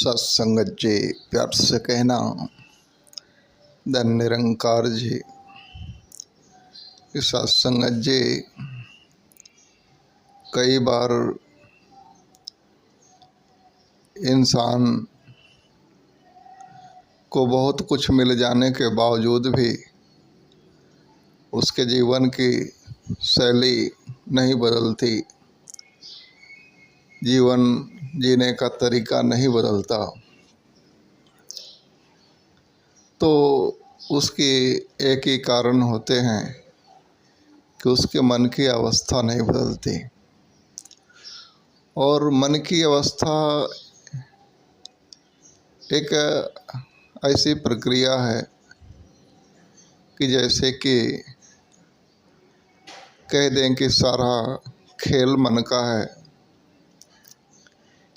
सत्संगत जी, प्यार से कहना धन निरंकार जी। कि सत्संगत जी, कई बार इंसान को बहुत कुछ मिल जाने के बावजूद भी उसके जीवन की शैली नहीं बदलती, जीवन जीने का तरीका नहीं बदलता, तो उसके एक ही कारण होते हैं कि उसके मन की अवस्था नहीं बदलती। और मन की अवस्था एक ऐसी प्रक्रिया है कि जैसे कि कह दें कि सारा खेल मन का है,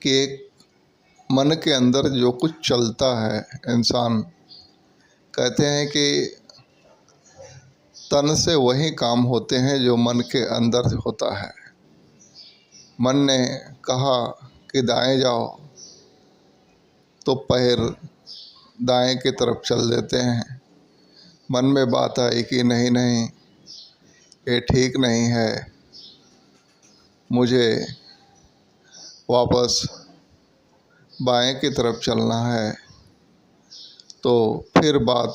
कि एक मन के अंदर जो कुछ चलता है, इंसान कहते हैं कि तन से वही काम होते हैं जो मन के अंदर होता है। मन ने कहा कि दाएं जाओ तो पैर दाएं की तरफ चल देते हैं। मन में बात आई कि नहीं नहीं, ये ठीक नहीं है, मुझे वापस बाएं की तरफ चलना है, तो फिर बात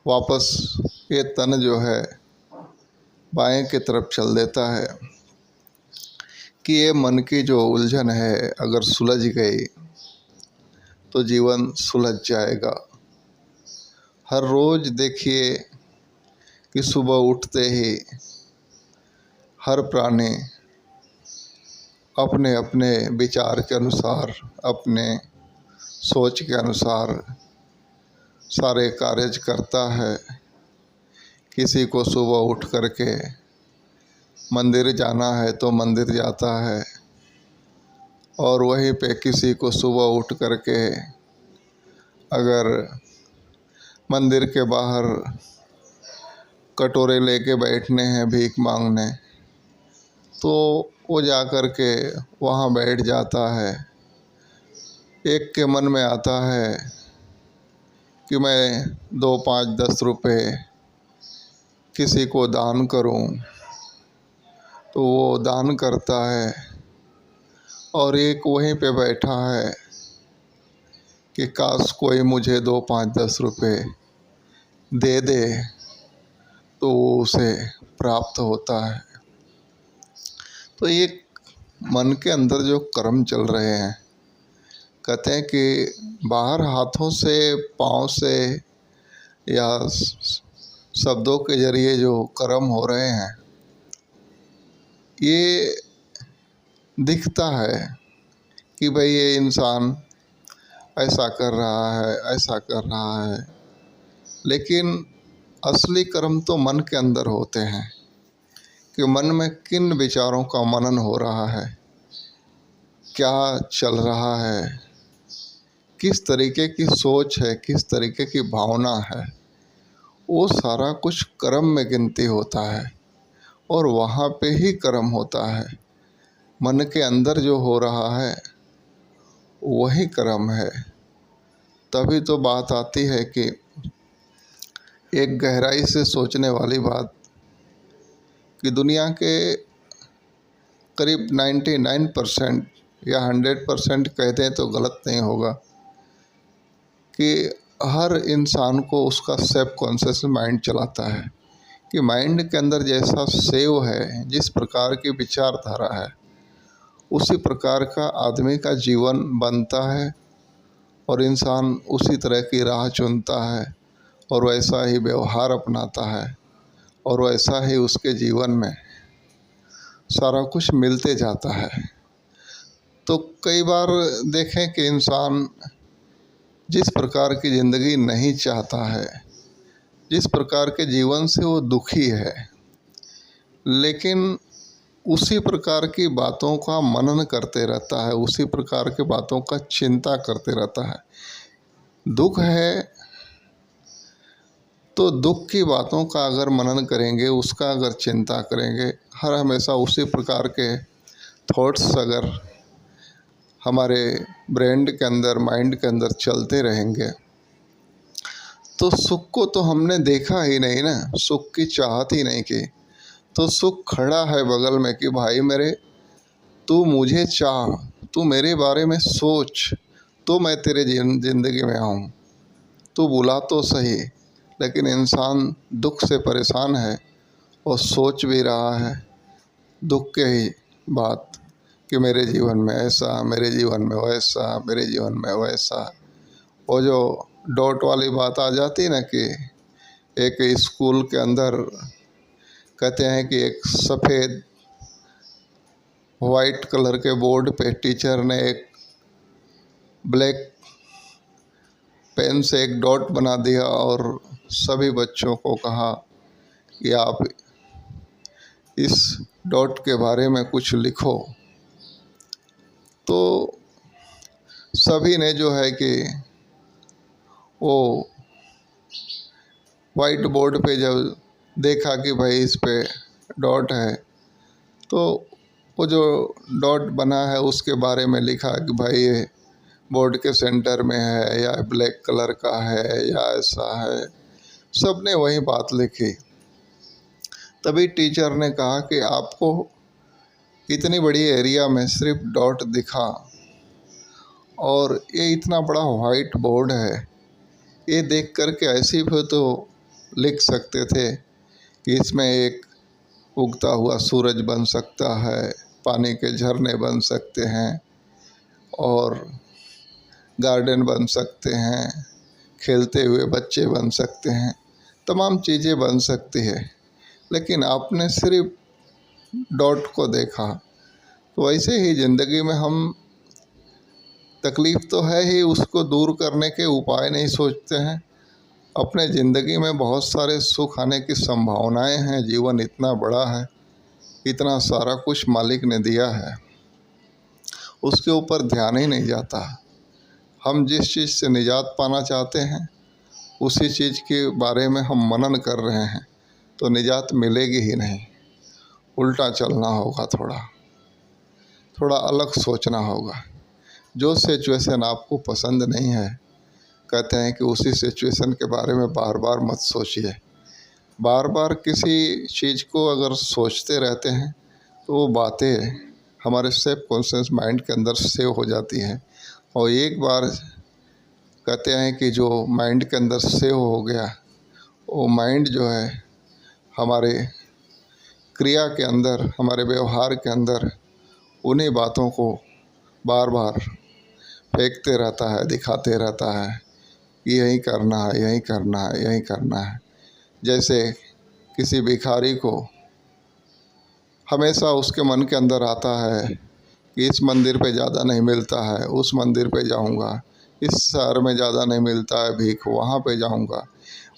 वापस ये तन जो है बाएं की तरफ चल देता है। कि ये मन की जो उलझन है अगर सुलझ गई तो जीवन सुलझ जाएगा। हर रोज़ देखिए कि सुबह उठते ही हर प्राणी अपने अपने विचार के अनुसार, अपने सोच के अनुसार सारे कार्य करता है। किसी को सुबह उठ करके मंदिर जाना है तो मंदिर जाता है, और वहीं पे किसी को सुबह उठ करके अगर मंदिर के बाहर कटोरे लेके बैठने हैं भीख मांगने, तो वो जा कर के वहाँ बैठ जाता है। एक के मन में आता है कि मैं 2, 5, 10 रुपए किसी को दान करूं, तो वो दान करता है। और एक वहीं पे बैठा है कि काश कोई मुझे 2, 5, 10 रुपए दे दे, तो वो उसे प्राप्त होता है। तो ये मन के अंदर जो कर्म चल रहे हैं, कहते हैं कि बाहर हाथों से, पाँव से या शब्दों के जरिए जो कर्म हो रहे हैं, ये दिखता है कि भाई ये इंसान ऐसा कर रहा है, ऐसा कर रहा है, लेकिन असली कर्म तो मन के अंदर होते हैं कि मन में किन विचारों का मनन हो रहा है, क्या चल रहा है, किस तरीके की सोच है, किस तरीके की भावना है, वो सारा कुछ कर्म में गिनती होता है। और वहाँ पे ही कर्म होता है। मन के अंदर जो हो रहा है वही कर्म है। तभी तो बात आती है कि एक गहराई से सोचने वाली बात कि दुनिया के करीब 99% या 100% कह दें तो गलत नहीं होगा कि हर इंसान को उसका सेल्फ कॉन्शियस माइंड चलाता है। कि माइंड के अंदर जैसा सेव है, जिस प्रकार की विचारधारा है, उसी प्रकार का आदमी का जीवन बनता है और इंसान उसी तरह की राह चुनता है और वैसा ही व्यवहार अपनाता है और वैसा ही उसके जीवन में सारा कुछ मिलते जाता है। तो कई बार देखें कि इंसान जिस प्रकार की ज़िंदगी नहीं चाहता है, जिस प्रकार के जीवन से वो दुखी है, लेकिन उसी प्रकार की बातों का मनन करते रहता है, उसी प्रकार की बातों का चिंता करते रहता है। दुख है तो दुख की बातों का अगर मनन करेंगे, उसका अगर चिंता करेंगे, हर हमेशा उसी प्रकार के थॉट्स अगर हमारे ब्रेन के अंदर, माइंड के अंदर चलते रहेंगे तो सुख को तो हमने देखा ही नहीं ना, सुख की चाहत ही नहीं की। तो सुख खड़ा है बगल में कि भाई मेरे, तू मुझे चाह, तू मेरे बारे में सोच, तो मैं तेरे ज़िंदगी में आऊँ। तू बुला तो सही, लेकिन इंसान दुख से परेशान है और सोच भी रहा है दुख के ही बात कि मेरे जीवन में ऐसा, मेरे जीवन में वैसा, मेरे जीवन में वैसा। वो जो डॉट वाली बात आ जाती है ना कि एक स्कूल के अंदर कहते हैं कि एक सफ़ेद वाइट कलर के बोर्ड पे टीचर ने एक ब्लैक पेन से एक डॉट बना दिया और सभी बच्चों को कहा कि आप इस डॉट के बारे में कुछ लिखो। तो सभी ने जो है कि वो वाइट बोर्ड पे जब देखा कि भाई इस पे डॉट है, तो वो जो डॉट बना है उसके बारे में लिखा कि भाई ये बोर्ड के सेंटर में है, या ब्लैक कलर का है, या ऐसा है। सब ने वही बात लिखी। तभी टीचर ने कहा कि आपको इतनी बड़ी एरिया में सिर्फ डॉट दिखा और ये इतना बड़ा वाइट बोर्ड है, ये देख कर के ऐसी भी तो लिख सकते थे कि इसमें एक उगता हुआ सूरज बन सकता है, पानी के झरने बन सकते हैं और गार्डन बन सकते हैं, खेलते हुए बच्चे बन सकते हैं, तमाम चीज़ें बन सकती है। लेकिन आपने सिर्फ डॉट को देखा। तो ऐसे ही ज़िंदगी में हम, तकलीफ़ तो है ही, उसको दूर करने के उपाय नहीं सोचते हैं। अपने ज़िंदगी में बहुत सारे सुख आने की संभावनाएं हैं, जीवन इतना बड़ा है, इतना सारा कुछ मालिक ने दिया है, उसके ऊपर ध्यान ही नहीं जाता। हम जिस चीज़ से निजात पाना चाहते हैं उसी चीज़ के बारे में हम मनन कर रहे हैं, तो निजात मिलेगी ही नहीं। उल्टा चलना होगा, थोड़ा अलग सोचना होगा। जो सिचुएशन आपको पसंद नहीं है, कहते हैं कि उसी सिचुएशन के बारे में बार बार मत सोचिए। बार बार किसी चीज़ को अगर सोचते रहते हैं तो वो बातें हमारे सब कॉन्शियस माइंड के अंदर सेव हो जाती हैं, और एक बार कहते हैं कि जो माइंड के अंदर सेव हो गया, वो माइंड जो है हमारे क्रिया के अंदर, हमारे व्यवहार के अंदर उन्हीं बातों को बार बार फेंकते रहता है, दिखाते रहता है कि यही करना है, यही करना है, यही करना है। जैसे किसी भिखारी को हमेशा उसके मन के अंदर आता है कि इस मंदिर पे ज़्यादा नहीं मिलता है, उस मंदिर पे जाऊंगा, इस शहर में ज़्यादा नहीं मिलता है भीख, वहाँ पे जाऊंगा।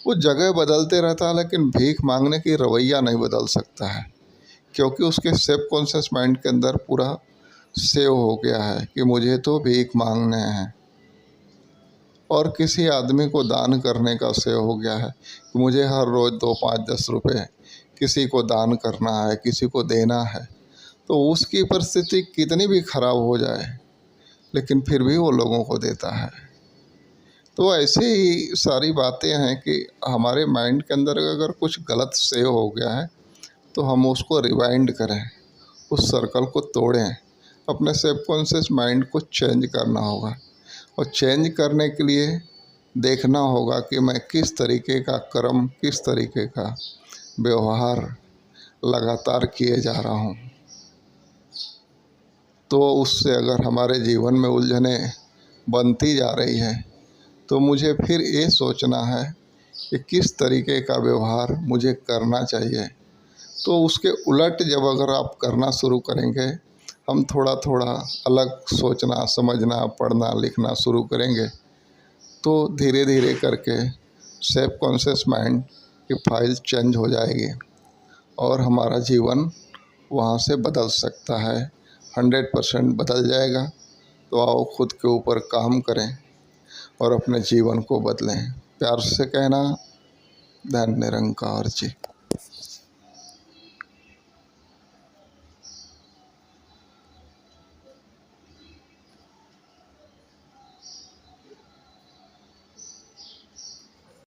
वो जगह बदलते रहता है, लेकिन भीख मांगने की रवैया नहीं बदल सकता है, क्योंकि उसके सब कॉन्शियस माइंड के अंदर पूरा सेव हो गया है कि मुझे तो भीख मांगने हैं। और किसी आदमी को दान करने का सेव हो गया है कि मुझे हर रोज़ 2, 5, 10 रुपये किसी को दान करना है, किसी को देना है। तो उसकी परिस्थिति कितनी भी खराब हो जाए, लेकिन फिर भी वो लोगों को देता है। तो ऐसे ही सारी बातें हैं कि हमारे माइंड के अंदर अगर कुछ गलत सेव हो गया है तो हम उसको रिवाइंड करें, उस सर्कल को तोड़ें, अपने सबकॉन्शियस माइंड को चेंज करना होगा। और चेंज करने के लिए देखना होगा कि मैं किस तरीके का कर्म, किस तरीके का व्यवहार लगातार किए जा रहा हूँ। तो उससे अगर हमारे जीवन में उलझनें बनती जा रही है तो मुझे फिर ये सोचना है कि किस तरीके का व्यवहार मुझे करना चाहिए। तो उसके उलट जब अगर आप करना शुरू करेंगे, हम थोड़ा थोड़ा अलग सोचना, समझना, पढ़ना, लिखना शुरू करेंगे, तो धीरे धीरे करके सब कॉन्शियस माइंड की फाइल चेंज हो जाएगी और हमारा जीवन वहाँ से बदल सकता है, 100% बदल जाएगा। तो आओ खुद के ऊपर काम करें और अपने जीवन को बदलें। प्यार से कहना, धन्य निरंकार जी।